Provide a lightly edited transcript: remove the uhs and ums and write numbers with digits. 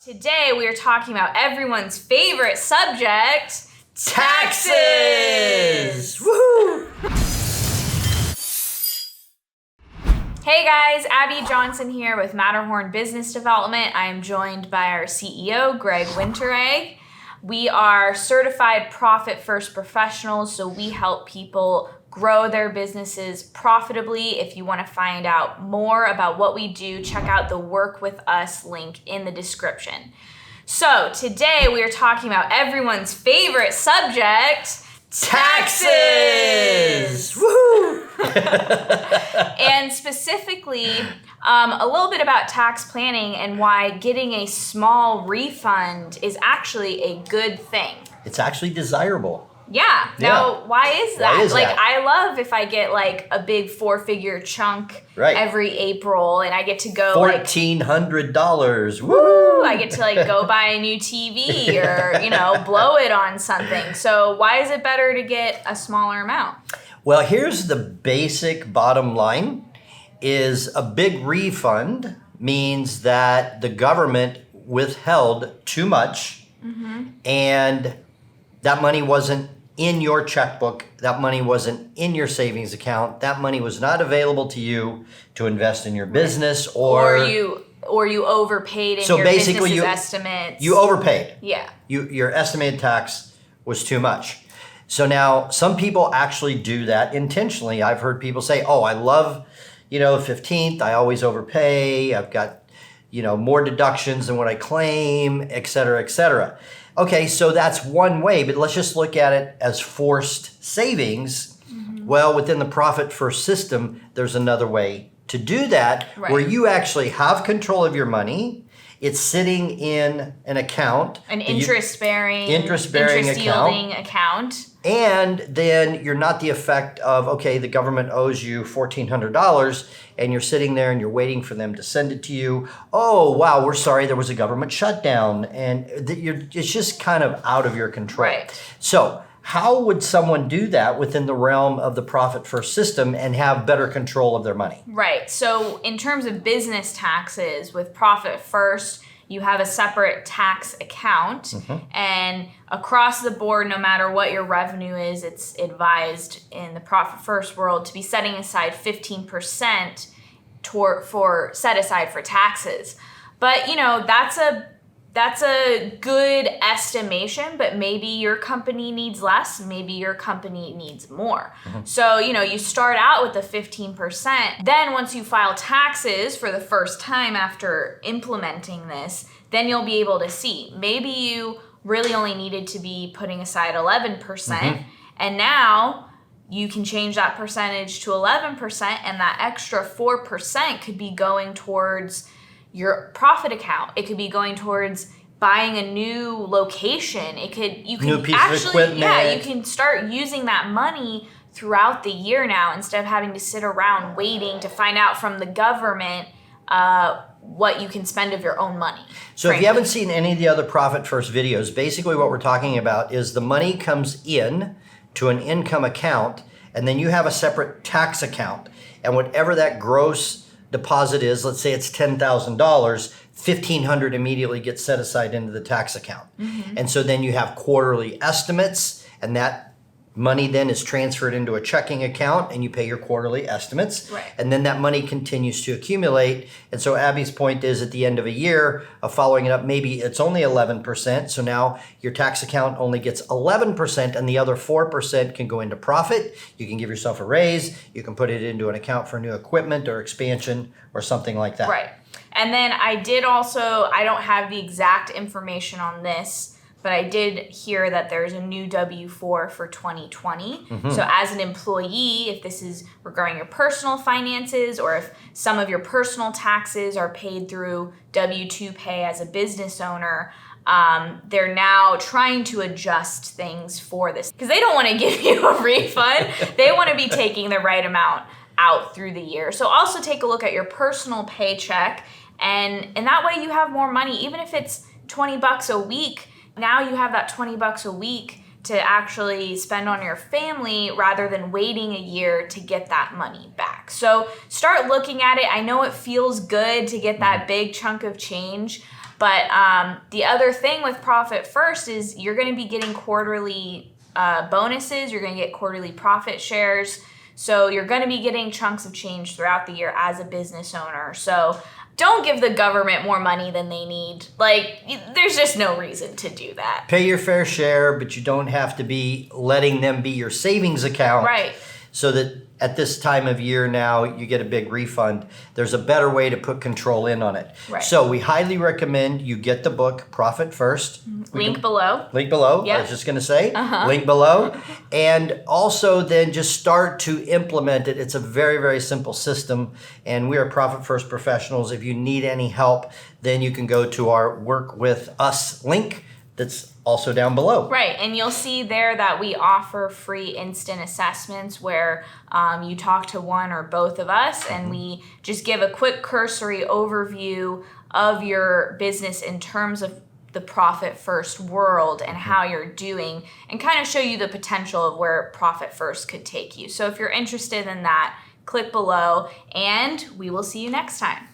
Today we are talking about everyone's favorite subject, taxes! Woohoo! Hey guys, Abby Johnson here with Matterhorn Business Development. I am joined by our CEO, Greg Winteregg. We are certified profit first professionals, so we help people grow their businesses profitably. If you want to find out more about what we do, check out the Work With Us link in the description. So today we are talking about everyone's favorite subject, taxes! Woohoo! And specifically, a little bit about tax planning and why getting a small refund is actually a good thing. It's actually desirable. Yeah. Now, why is that? Why is that? I love if I get like a big 4-figure chunk every April and I get to go $1,400. Woo! I get to go buy a new TV or, blow it on something. So why is it better to get a smaller amount? Well, here's the basic bottom line is a big refund means that the government withheld too much and that money wasn't in your checkbook. That money wasn't in your savings account. That money was not available to you to invest in your business or you overpaid in your business's estimates. You overpaid. Yeah. Your estimated tax was too much. So now some people actually do that intentionally. I've heard people say, "Oh, I love, 15th. I always overpay. I've got, more deductions than what I claim, et cetera, et cetera." Okay, so that's one way, but let's just look at it as forced savings. Well, within the profit first system, there's another way to do that where you actually have control of your money. It's sitting in an account. An interest-bearing interest-yielding account. And then you're not the effect of, okay, the government owes you $1,400 and you're sitting there and you're waiting for them to send it to you. Oh, wow, we're sorry, there was a government shutdown. And it's just kind of out of your control. Right. So how would someone do that within the realm of the profit first system and have better control of their money? Right. So in terms of business taxes with profit first, you have a separate tax account and across the board, no matter what your revenue is, it's advised in the profit first world to be setting aside 15% set aside for taxes. But that's a good estimation, but maybe your company needs less, maybe your company needs more. So, you start out with the 15%. Then once you file taxes for the first time after implementing this, then you'll be able to see. Maybe you really only needed to be putting aside 11%, and now you can change that percentage to 11%, and that extra 4% could be going towards your profit account. It could be going towards buying a new location. New piece of equipment. Yeah, you can start using that money throughout the year now instead of having to sit around waiting to find out from the government what you can spend of your own money. So if you haven't seen any of the other profit first videos, basically what we're talking about is the money comes in to an income account and then you have a separate tax account. And whatever that gross deposit is, let's say it's $10,000, $1,500 immediately gets set aside into the tax account. And so then you have quarterly estimates, and that money then is transferred into a checking account and you pay your quarterly estimates. Right. And then that money continues to accumulate. And so Abby's point is at the end of a year of following it up, maybe it's only 11%. So now your tax account only gets 11% and the other 4% can go into profit. You can give yourself a raise. You can put it into an account for new equipment or expansion or something like that. Right. And then I don't have the exact information on this, but I did hear that there's a new W-4 for 2020. So as an employee, if this is regarding your personal finances or if some of your personal taxes are paid through W-2 pay as a business owner, they're now trying to adjust things for this because they don't want to give you a refund. They want to be taking the right amount out through the year. So also take a look at your personal paycheck and that way you have more money, even if it's $20 a week. Now you have that $20 a week to actually spend on your family rather than waiting a year to get that money back. So start looking at it. I know it feels good to get that big chunk of change, But the other thing with Profit First is you're going to be getting quarterly bonuses. You're going to get quarterly profit shares. So you're going to be getting chunks of change throughout the year as a business owner. So don't give the government more money than they need. Like, there's just no reason to do that. Pay your fair share, but you don't have to be letting them be your savings account. Right. So that at this time of year now, you get a big refund. There's a better way to put control in on it. Right. So we highly recommend you get the book, Profit First. Link below. Link below, Yep. I was just going to say. Link below. And also then just start to implement it. It's a very, very simple system. And we are Profit First professionals. If you need any help, then you can go to our Work With Us link that's also down below. Right, and you'll see there that we offer free instant assessments where you talk to one or both of us and we just give a quick cursory overview of your business in terms of the Profit First world and how you're doing and kind of show you the potential of where Profit First could take you. So if you're interested in that, click below and we will see you next time.